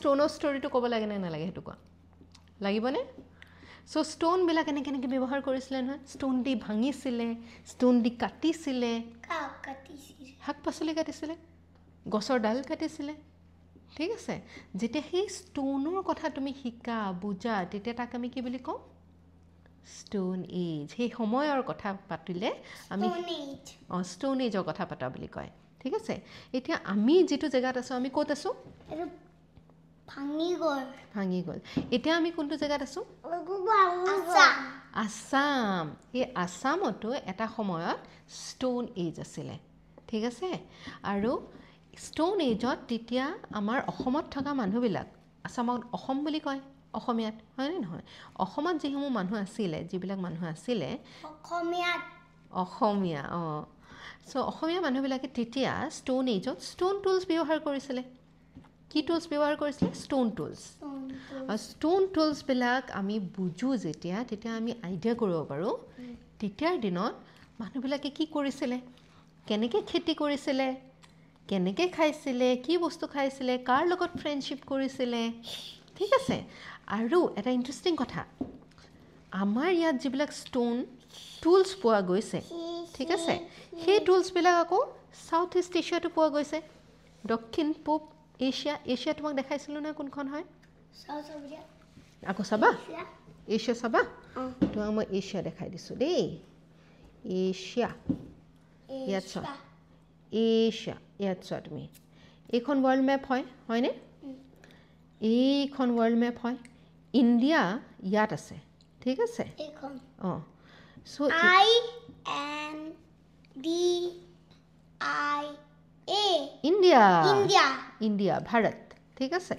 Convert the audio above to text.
ষ্ট'নৰ ষ্টৰিটো ক'ব লাগে নে নালাগে সেইটো কোৱা লাগিবনে সো ষ্ট'নবিলাক কেনেকৈ ব্যৱহাৰ কৰিছিলে নহয় ষ্ট'ন দি ভাঙিছিলে ষ্ট'ন দি কাটিছিলে শাক পাচলি কাটিছিলে গছৰ ডাল কাটিছিলে ঠিক আছে যেতিয়া সেই ষ্ট'নৰ কথা তুমি শিকা বুজা তেতিয়া তাক আমি কি বুলি কওঁ ষ্ট'ন এজ সেই সময়ৰ কথা পাতিলে আমি ষ্ট'ন এজৰ কথা পাতা বুলি কয় ঠিক আছে এতিয়া আমি যেটো জেগাত আছো আমি ক'ত আছো ভাঙি গ'ল এতিয়া আমি কোনটো জেগাত আছো আসাম এই আসামতো এটা সময়ত ষ্ট'ন এজ আছিলে ঠিক আছে আৰু ষ্ট'ন এজত তেতিয়া আমাৰ অসমত থকা মানুহবিলাক আসামত অসম বুলি কয় অসমীয়াত হয় নে নহয় অসমত যিসমূহ মানুহ আছিলে যিবিলাক মানুহ আছিলে অসমীয়া সো অসমীয়া মানুহবিলাকে তেতিয়া ষ্ট'ন এজত ষ্ট'ন টুলছ ব্যৱহাৰ কৰিছিলে কি টুলছ ব্যৱহাৰ কৰিছিলে ষ্ট'ন টুলছ আৰু ষ্ট'ন টুলছবিলাক আমি বুজো তেতিয়া আমি আইডিয়া কৰিব পাৰোঁ তেতিয়াৰ দিনত মানুহবিলাকে কি কৰিছিলে কেনেকৈ খেতি কৰিছিলে কেনেকৈ খাইছিলে কি বস্তু খাইছিলে কাৰ লগত ফ্ৰেণ্ডশ্বিপ কৰিছিলে ঠিক আছে আৰু এটা ইণ্টাৰেষ্টিং কথা আমাৰ ইয়াত যিবিলাক ষ্ট'ন টুলছ পোৱা গৈছে ঠিক আছে সেই টুলছবিলাক আকৌ সাউথ ইষ্ট এছিয়াতো পোৱা গৈছে দক্ষিণ পূব এছিয়া তোমাক দেখাইছিলোঁ না কোনখন হয় আকৌ চাবা এছিয়া চাবা তোমাক মই এছিয়া দেখাই দিছোঁ দেই এছিয়া ইয়াত চোৱা এছিয়া ইয়াত চোৱা তুমি এইখন ৱৰ্ল্ড মেপ হয়নে এইখন ৱৰ্ল্ড মেপ হয় ইণ্ডিয়া ইয়াত আছে ঠিক আছে সো ইণ্ডিয়া ভাৰত ঠিক আছে